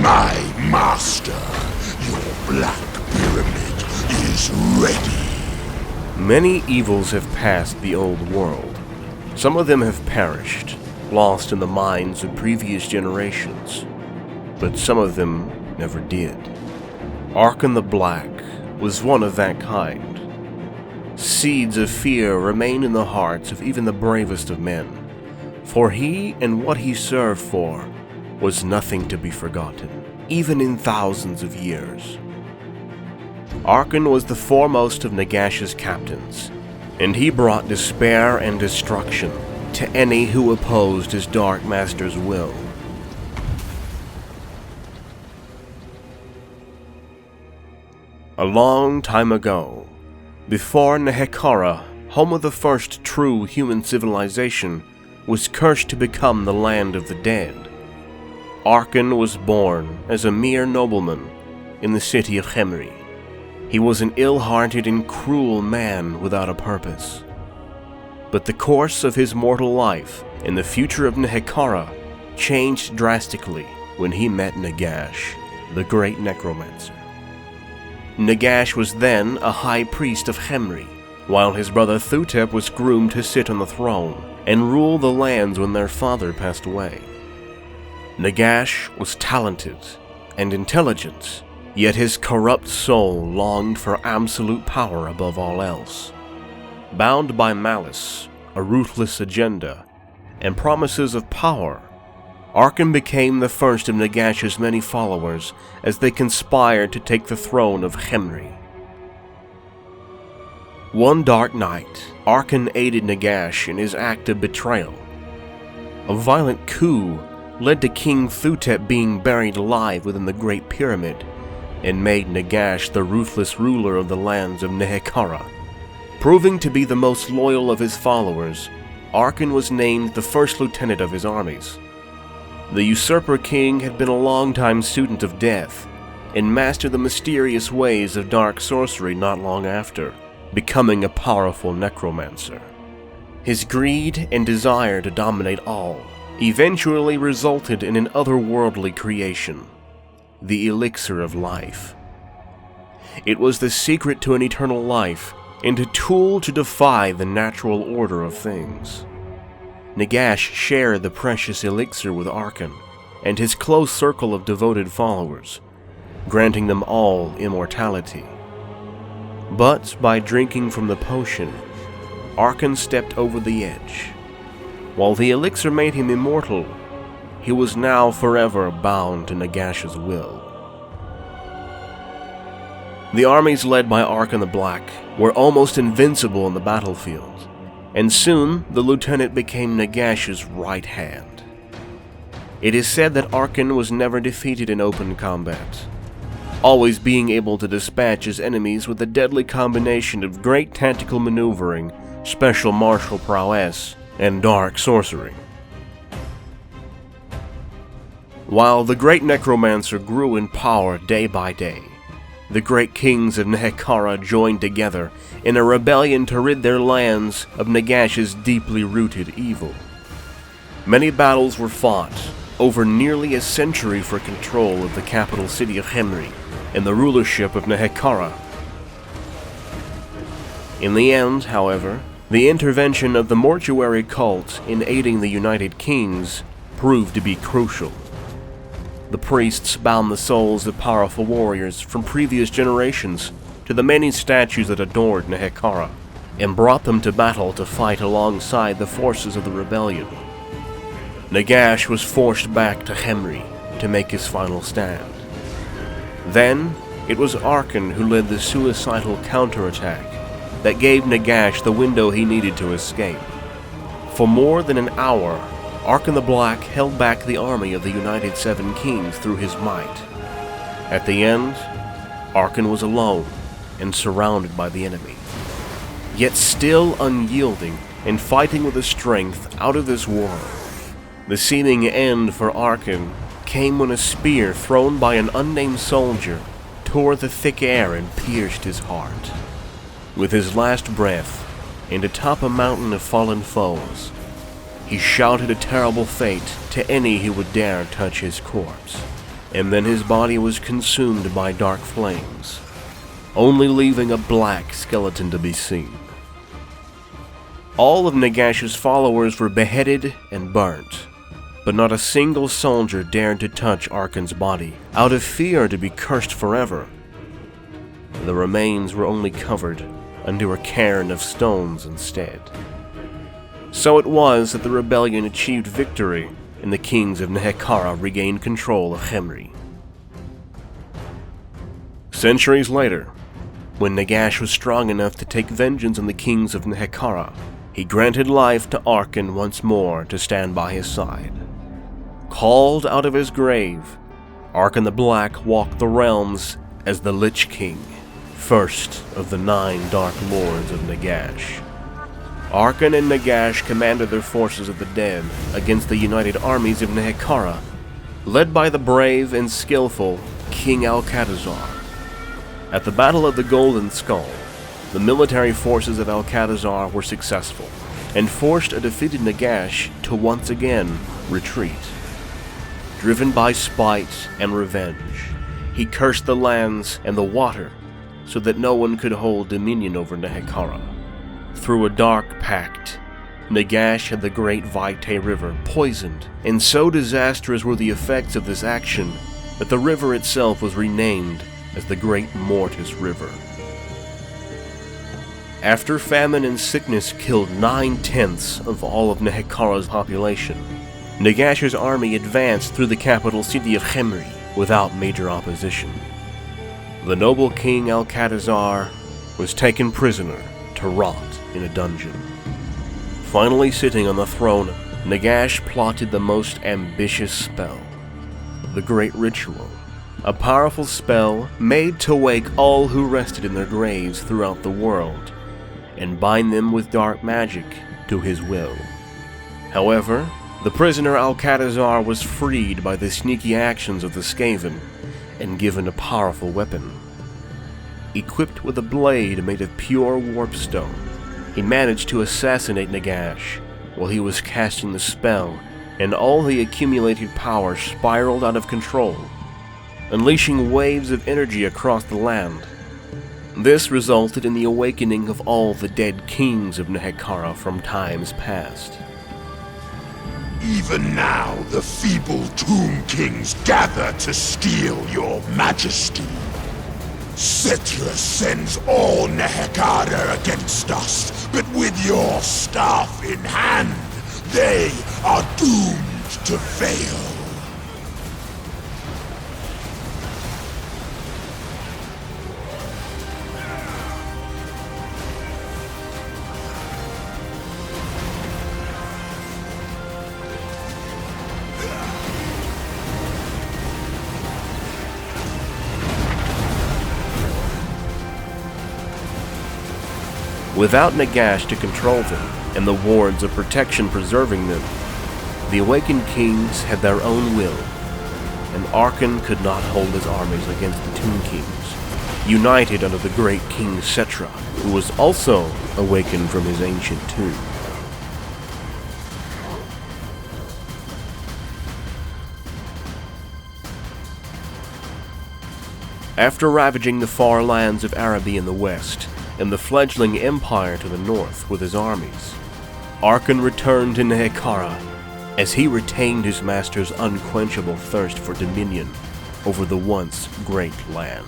My master, your Black Pyramid is ready. Many evils have passed the old world. Some of them have perished, lost in the minds of previous generations. But some of them never did. Arkhan the Black was one of that kind. Seeds of fear remain in the hearts of even the bravest of men, for he and what he served for was nothing to be forgotten, even in thousands of years. Arkhan was the foremost of Nagash's captains, and he brought despair and destruction to any who opposed his Dark Master's will. A long time ago, before Nehekara, home of the first true human civilization, was cursed to become the land of the dead, Arkhan was born as a mere nobleman in the city of Khemri. He was an ill-hearted and cruel man without a purpose. But the course of his mortal life and the future of Nehekara changed drastically when he met Nagash, the great necromancer. Nagash was then a high priest of Khemri, while his brother Thutep was groomed to sit on the throne and rule the lands when their father passed away. Nagash was talented and intelligent, yet his corrupt soul longed for absolute power above all else. Bound by malice, a ruthless agenda, and promises of power, Arkhan became the first of Nagash's many followers as they conspired to take the throne of Khemri. One dark night, Arkhan aided Nagash in his act of betrayal. A violent coup led to King Thutep being buried alive within the Great Pyramid, and made Nagash the ruthless ruler of the lands of Nehekara. Proving to be the most loyal of his followers, Arkhan was named the first lieutenant of his armies. The usurper king had been a long-time student of death, and mastered the mysterious ways of dark sorcery not long after, becoming a powerful necromancer. His greed and desire to dominate all eventually resulted in an otherworldly creation, the Elixir of Life. It was the secret to an eternal life, and a tool to defy the natural order of things. Nagash shared the precious elixir with Arkhan and his close circle of devoted followers, granting them all immortality. But by drinking from the potion, Arkhan stepped over the edge. While the elixir made him immortal, he was now forever bound to Nagash's will. The armies led by Arkhan the Black were almost invincible on the battlefield, and soon the lieutenant became Nagash's right hand. It is said that Arkhan was never defeated in open combat, always being able to dispatch his enemies with a deadly combination of great tactical maneuvering, special martial prowess, and dark sorcery. While the great necromancer grew in power day by day, the great kings of Nehekara joined together in a rebellion to rid their lands of Nagash's deeply rooted evil. Many battles were fought over nearly a century for control of the capital city of Khemri and the rulership of Nehekara. In the end, however, the intervention of the mortuary cult in aiding the United Kings proved to be crucial. The priests bound the souls of powerful warriors from previous generations to the many statues that adored Nehekara, and brought them to battle to fight alongside the forces of the rebellion. Nagash was forced back to Khemri to make his final stand. Then, it was Arkhan who led the suicidal counterattack that gave Nagash the window he needed to escape. For more than an hour, Arkhan the Black held back the army of the United Seven Kings through his might. At the end, Arkhan was alone and surrounded by the enemy. Yet still unyielding and fighting with a strength out of this world. The seeming end for Arkhan came when a spear thrown by an unnamed soldier tore the thick air and pierced his heart. With his last breath, and atop a mountain of fallen foes, he shouted a terrible fate to any who would dare touch his corpse. and then his body was consumed by dark flames, only leaving a black skeleton to be seen. All of Nagash's followers were beheaded and burnt, but not a single soldier dared to touch Arkhan's body, out of fear to be cursed forever. The remains were only covered under a cairn of stones instead. So it was that the rebellion achieved victory, and the kings of Nehekhara regained control of Khemri. Centuries later, when Nagash was strong enough to take vengeance on the kings of Nehekhara, he granted life to Arkhan once more to stand by his side. Called out of his grave, Arkhan the Black walked the realms as the Lich King, first of the 9 Dark Lords of Nagash. Arkhan and Nagash commanded their forces of the dead against the united armies of Nehekhara, led by the brave and skillful King Alcatazar. At the Battle of the Golden Skull, the military forces of Alcatazar were successful, and forced a defeated Nagash to once again retreat. Driven by spite and revenge, he cursed the lands and the water so that no one could hold dominion over Nehekhara. Through a dark pact, Nagash had the great Vitae River poisoned, and so disastrous were the effects of this action that the river itself was renamed as the Great Mortis River. After famine and sickness killed 9/10 of all of Nehekhara's population, Nagash's army advanced through the capital city of Khemri without major opposition. The noble king Alcatazar was taken prisoner to rot in a dungeon. Finally sitting on the throne, Nagash plotted the most ambitious spell, the Great Ritual, a powerful spell made to wake all who rested in their graves throughout the world and bind them with dark magic to his will. However, the prisoner Alcatazar was freed by the sneaky actions of the Skaven and given a powerful weapon. Equipped with a blade made of pure warpstone, he managed to assassinate Nagash while he was casting the spell, and all the accumulated power spiraled out of control, unleashing waves of energy across the land. This resulted in the awakening of all the dead kings of Nehekhara from times past. Even now, the feeble Tomb Kings gather to steal your majesty. Cetra sends all Nehekhara against us, but with your staff in hand, they are doomed to fail. Without Nagash to control them, and the wards of protection preserving them, the awakened kings had their own will, and Arkhan could not hold his armies against the Tomb Kings, united under the great King Cetra, who was also awakened from his ancient tomb. After ravaging the far lands of Araby in the west, and the fledgling empire to the north with his armies, Arkhan returned to Nehekhara as he retained his master's unquenchable thirst for dominion over the once great land.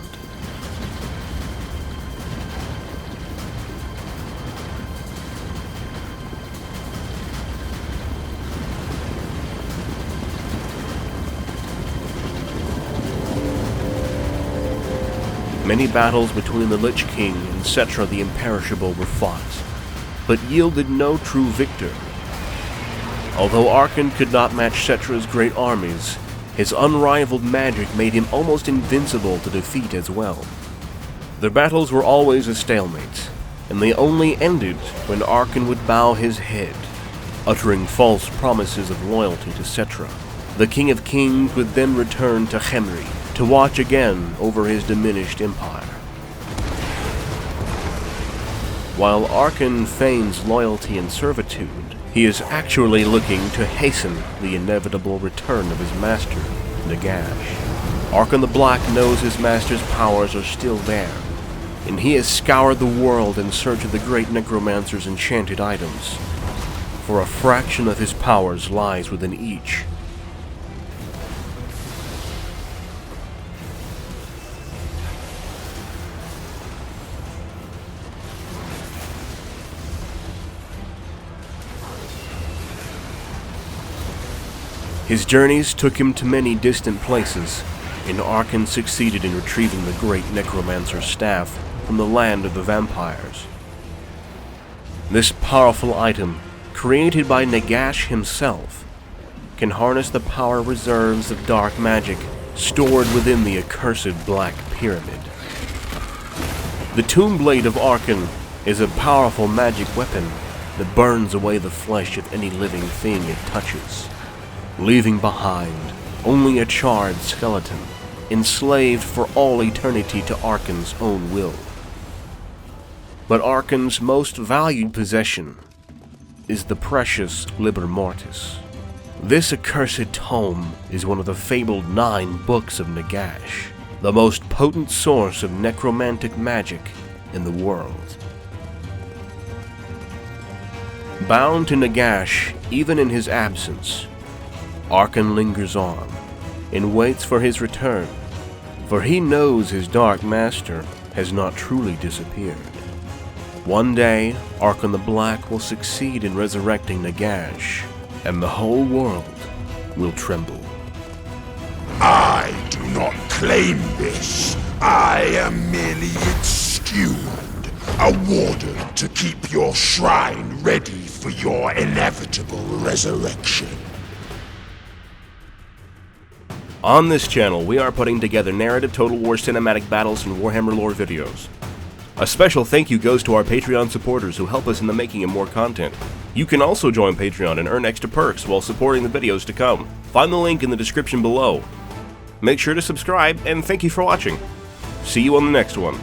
Many battles between the Lich King and Cetra the Imperishable were fought, but yielded no true victor. Although Arkhan could not match Cetra's great armies, his unrivaled magic made him almost invincible to defeat as well. Their battles were always a stalemate, and they only ended when Arkhan would bow his head, uttering false promises of loyalty to Cetra. The King of Kings would then return to Khemri to watch again over his diminished empire. While Arkhan feigns loyalty and servitude, he is actually looking to hasten the inevitable return of his master, Nagash. Arkhan the Black knows his master's powers are still there, and he has scoured the world in search of the great necromancer's enchanted items, for a fraction of his powers lies within each. His journeys took him to many distant places, and Arkhan succeeded in retrieving the great necromancer's staff from the land of the vampires. This powerful item, created by Nagash himself, can harness the power reserves of dark magic stored within the accursed Black Pyramid. The Tomb Blade of Arkhan is a powerful magic weapon that burns away the flesh of any living thing it touches, leaving behind only a charred skeleton, enslaved for all eternity to Arkhan's own will. But Arkhan's most valued possession is the precious Liber Mortis. This accursed tome is one of the fabled 9 books of Nagash, the most potent source of necromantic magic in the world. Bound to Nagash, even in his absence, Arkhan lingers on and waits for his return, for he knows his dark master has not truly disappeared. One day, Arkhan the Black will succeed in resurrecting Nagash, and the whole world will tremble. I do not claim this. I am merely its steward, a warden to keep your shrine ready for your inevitable resurrection. On this channel, we are putting together narrative Total War cinematic battles and Warhammer lore videos. A special thank you goes to our Patreon supporters who help us in the making of more content. You can also join Patreon and earn extra perks while supporting the videos to come. Find the link in the description below. Make sure to subscribe, and thank you for watching. See you on the next one.